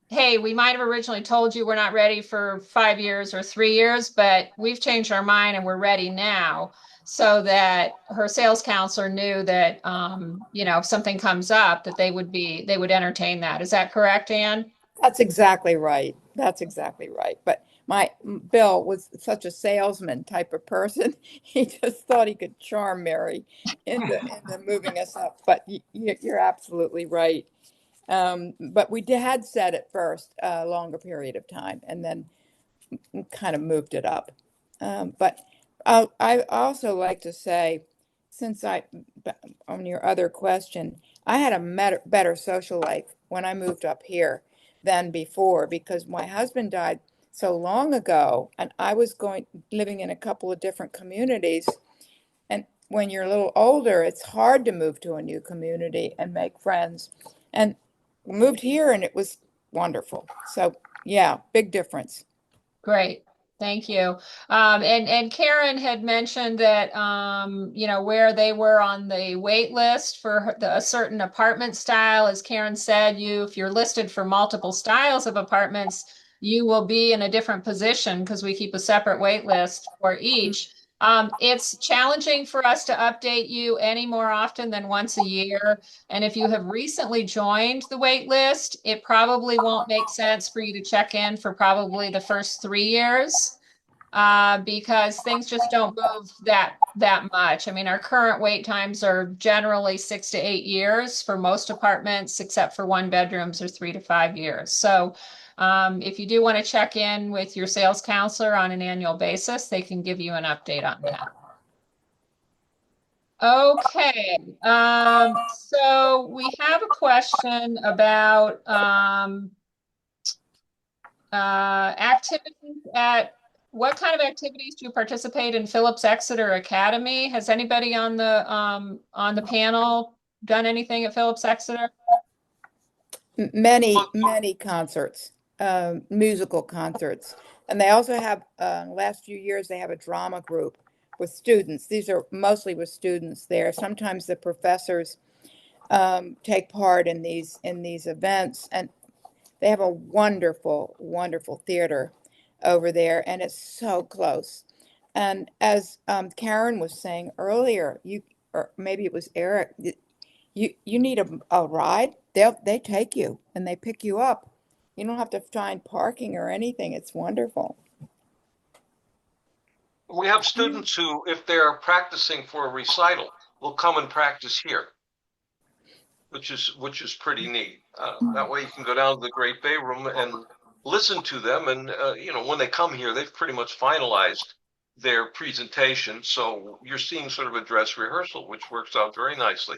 hey, we might have originally told you we're not ready for 5 years or 3 years, but we've changed our mind and we're ready now. So that her sales counselor knew that, if something comes up, that they would entertain that. Is that correct, Anne? That's exactly right. That's exactly right. But my Bill was such a salesman type of person. He just thought he could charm Mary into moving us up. But you're absolutely right. But we had said at first a longer period of time, and then kind of moved it up. But I also like to say, since on your other question, I had a better social life when I moved up here than before because my husband died so long ago, and I was living in a couple of different communities. And when you're a little older, it's hard to move to a new community and make friends. And moved here, and it was wonderful. So yeah, big difference. Great. Thank you. And Karen had mentioned that where they were on the wait list for a certain apartment style. As Karen said, if you're listed for multiple styles of apartments, you will be in a different position because we keep a separate wait list for each. It's challenging for us to update you any more often than once a year. And if you have recently joined the wait list, it probably won't make sense for you to check in for probably the first 3 years because things just don't move that much. I mean, our current wait times are generally 6 to 8 years for most apartments, except for one bedrooms or 3 to 5 years. So if you do want to check in with your sales counselor on an annual basis, they can give you an update on that. Okay, so we have a question about activities at what kind of activities do you participate in Phillips Exeter Academy? Has anybody on the panel done anything at Phillips Exeter? Many, many concerts, musical concerts. And they also have, last few years, they have a drama group with students. These are mostly with students there. Sometimes the professors take part in these events, and they have a wonderful, wonderful theater over there, and it's so close. And as Karen was saying earlier, or maybe it was Eric, you need a ride, they take you and they pick you up. You don't have to find parking or anything. It's wonderful. We have students who, if they're practicing for a recital, will come and practice here, which is pretty neat. That way you can go down to the Great Bay Room and listen to them. And when they come here, they've pretty much finalized their presentation. So you're seeing sort of a dress rehearsal, which works out very nicely.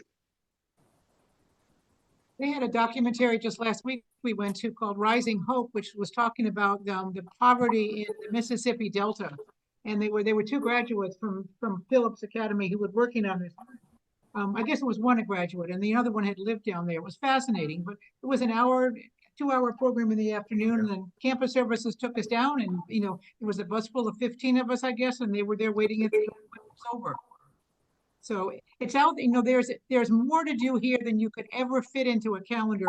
They had a documentary just last week we went to called Rising Hope, which was talking about the poverty in the Mississippi Delta. And they were two graduates from Phillips Academy who were working on this. I guess it was one a graduate and the other one had lived down there. It was fascinating, but it was an 2 hour program in the afternoon, and then campus services took us down, and it was a bus full of 15 of us, I guess, and they were there waiting until it was over. So it's out, there's more to do here than you could ever fit into a calendar,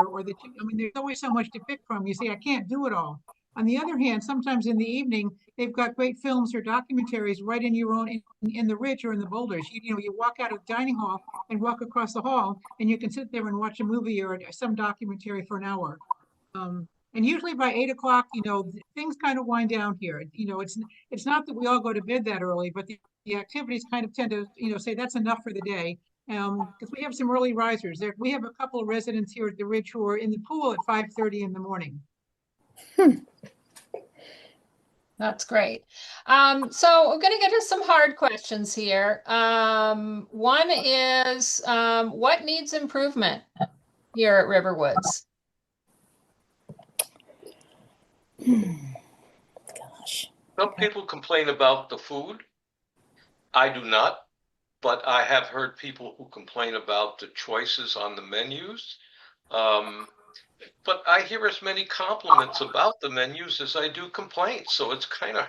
there's always so much to pick from. You say, I can't do it all. On the other hand, sometimes in the evening, they've got great films or documentaries right in your own, in the Ridge or in the Boulders. You walk out of the dining hall and walk across the hall, and you can sit there and watch a movie or some documentary for an hour. And usually by 8 o'clock, things kind of wind down here. It's not that we all go to bed that early, but the activities kind of tend to, say that's enough for the day. Because we have some early risers there. We have a couple of residents here at the Ridge who are in the pool at 5:30 in the morning. That's great. So we're going to get to some hard questions here. One is, what needs improvement here at RiverWoods? Gosh. Some people complain about the food. I do not, but I have heard people who complain about the choices on the menus. But I hear as many compliments about the menus as I do complaints. So it's kind of,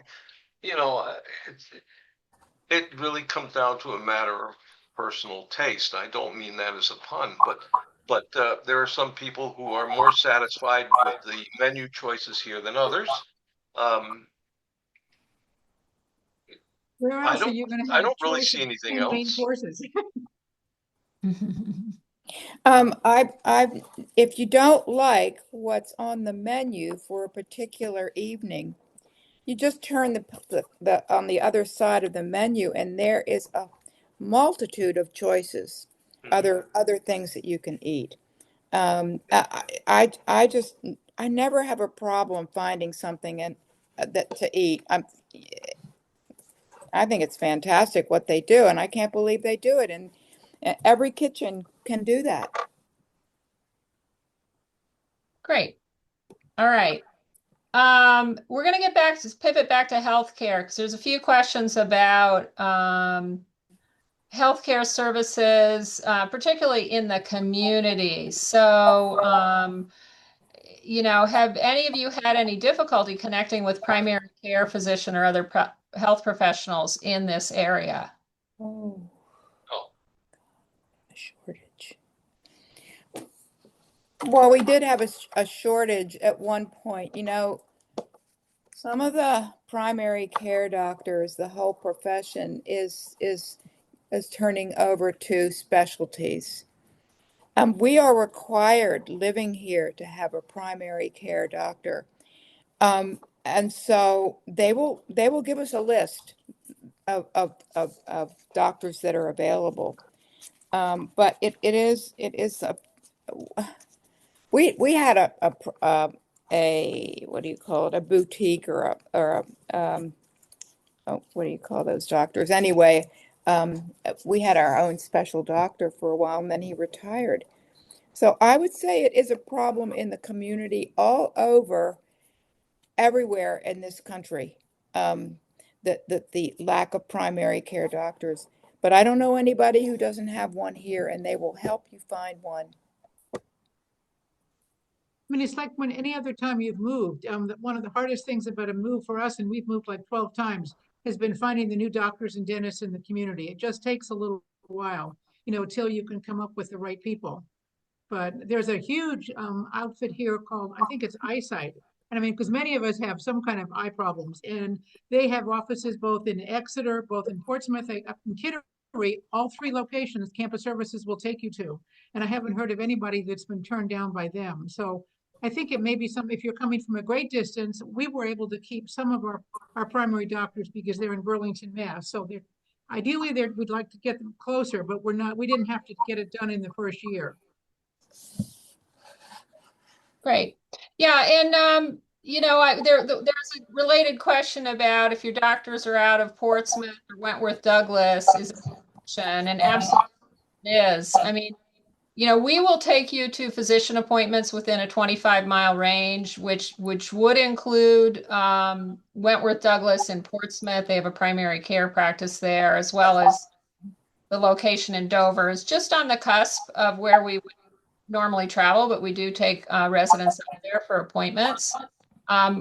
it really comes down to a matter of personal taste. I don't mean that as a pun, but there are some people who are more satisfied with the menu choices here than others. Where else are you going to I have don't really choices see anything in main else. courses? If you don't like what's on the menu for a particular evening, you just turn the on the other side of the menu, and there is a multitude of choices, other things that you can eat. I never have a problem finding something that to eat. I think it's fantastic what they do, and I can't believe they do it. And every kitchen can do that. Great. All right. We're going to pivot back to healthcare because there's a few questions about healthcare services, particularly in the community. So, have any of you had any difficulty connecting with primary care physician or other health professionals in this area. Oh, Oh, a shortage. Well, we did have a shortage at one point. You know, some of the primary care doctors, the whole profession is turning over to specialties. We are required living here to have a primary care doctor. And so they will give us a list of doctors that are available. But it is we had a what do you call it, a boutique or a oh, what do you call those doctors? Anyway, we had our own special doctor for a while, and then he retired. So I would say it is a problem in the community all over, everywhere in this country, the lack of primary care doctors. But I don't know anybody who doesn't have one here, and they will help you find one. I mean, it's like when any other time you've moved, one of the hardest things about a move for us, and we've moved like 12 times, has been finding the new doctors and dentists in the community. It just takes a little while, till you can come up with the right people. But there's a huge outfit here called, I think it's Eyesight. And I mean, because many of us have some kind of eye problems, and they have offices both in Exeter, both in Portsmouth, up in Kittery, all 3 locations campus services will take you to. And I haven't heard of anybody that's been turned down by them. So I think it may be if you're coming from a great distance, we were able to keep some of our primary doctors because they're in Burlington, Mass. So ideally we'd like to get them closer, but we didn't have to get it done in the first year. Great. Yeah, and there's a related question about if your doctors are out of Portsmouth or Wentworth Douglas, is it an option? And absolutely it is. I mean, we will take you to physician appointments within a 25-mile range, which would include Wentworth Douglas in Portsmouth. They have a primary care practice there, as well as the location in Dover is just on the cusp of where we would normally travel, but we do take residents out there for appointments.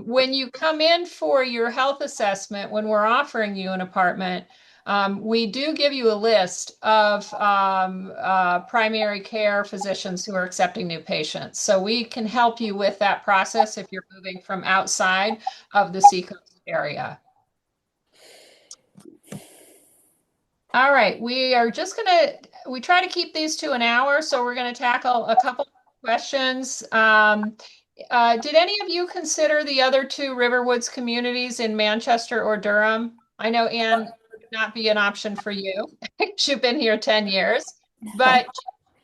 When you come in for your health assessment, when we're offering you an apartment, we do give you a list of primary care physicians who are accepting new patients. So we can help you with that process if you're moving from outside of the Seacoast area. All right, we try to keep these to an hour, so we're going to tackle a couple questions. Did any of you consider the other 2 RiverWoods communities in Manchester or Durham? I know, Anne, would not be an option for you. You've been here 10 years. But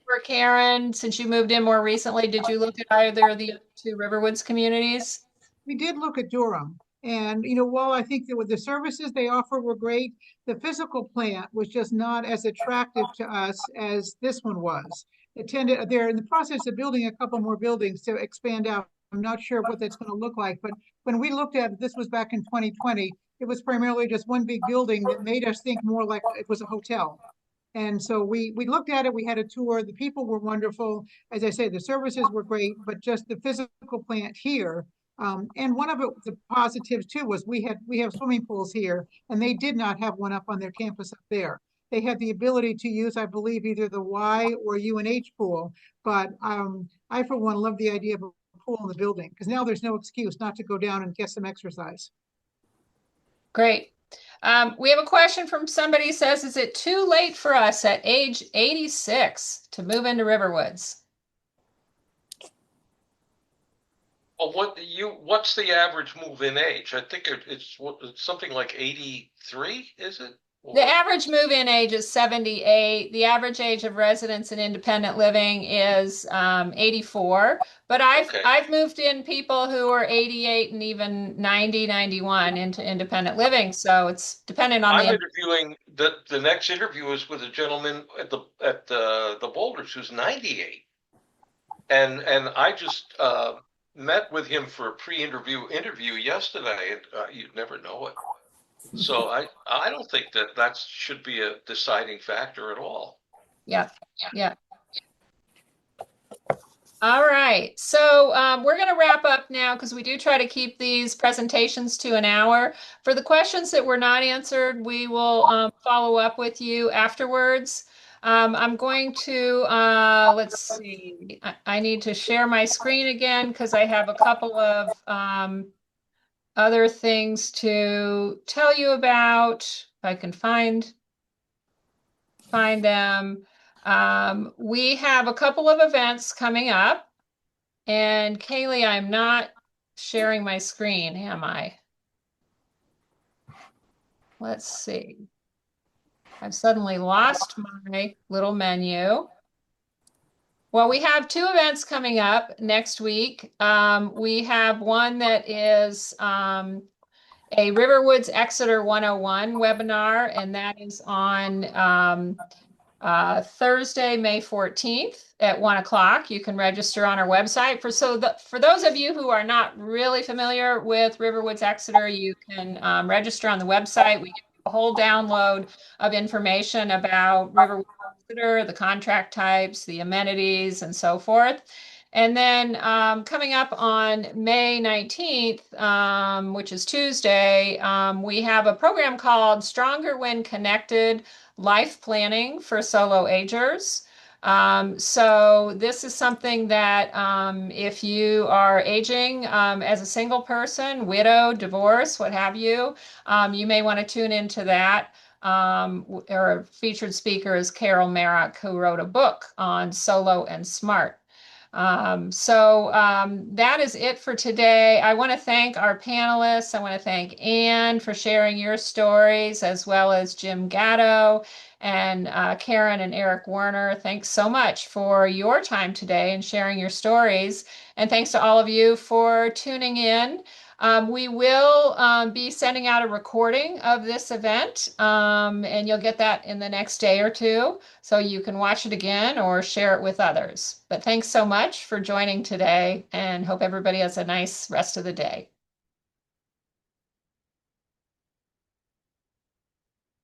for Karen, since you moved in more recently, did you look at either of the 2 RiverWoods communities? We did look at Durham, and while I think that with the services they offer were great, the physical plant was just not as attractive to us as this one was. They're in the process of building a couple more buildings to expand out. I'm not sure what that's going to look like, but when we looked at it, this was back in 2020, it was primarily just one big building that made us think more like it was a hotel. And so we looked at it, we had a tour, the people were wonderful. As I say, the services were great, but just the physical plant here. And one of the positives too was we have swimming pools here, and they did not have one up on their campus up there. They had the ability to use, I believe, either the Y or UNH pool, but I for one love the idea of a pool in the building, because now there's no excuse not to go down and get some exercise. Great. We have a question from somebody who says, is it too late for us at age 86 to move into Riverwoods? well, what's the average move-in age? I think it's something like 83, is it? The average move-in age is 78. The average age of residents in independent living is 84. But I've moved in people who are 88 and even 90, 91 into independent living. So it's dependent on I'm interviewing the next interview is with a gentleman at the Boulders who's 98, and I just met with him for a interview yesterday, and you'd never know it. So I don't think that should be a deciding factor at all. Yeah. All right, so we're going to wrap up now because we do try to keep these presentations to an hour. For the questions that were not answered, we will follow up with you afterwards. I'm going to, let's see, I need to share my screen again because I have a couple of other things to tell you about. If I can find them. We have a couple of events coming up. And Kaylee, I'm not sharing my screen, am I? Let's see. I've suddenly lost my little menu. Well, we have two events coming up next week. We have one that is a RiverWoods Exeter 101 webinar, and that is on Thursday, May 14th at 1 o'clock. You can register on our website. For those of you who are not really familiar with RiverWoods Exeter, you can register on the website. We give you a whole download of information about RiverWoods Exeter, the contract types, the amenities, and so forth. And then coming up on May 19th, which is Tuesday, we have a program called Stronger When Connected Life Planning for Solo Agers. So this is something that if you are aging as a single person, widow, divorce, what have you, you may want to tune into that. Our featured speaker is Carol Merrick, who wrote a book on solo and smart. That is it for today. I want to thank our panelists. I want to thank Anne for sharing your stories, as well as Jim Gatto and Karen and Eric Werner. Thanks so much for your time today and sharing your stories. And thanks to all of you for tuning in. We will be sending out a recording of this event, and you'll get that in the next day or two, so you can watch it again or share it with others. But thanks so much for joining today, and hope everybody has a nice rest of the day.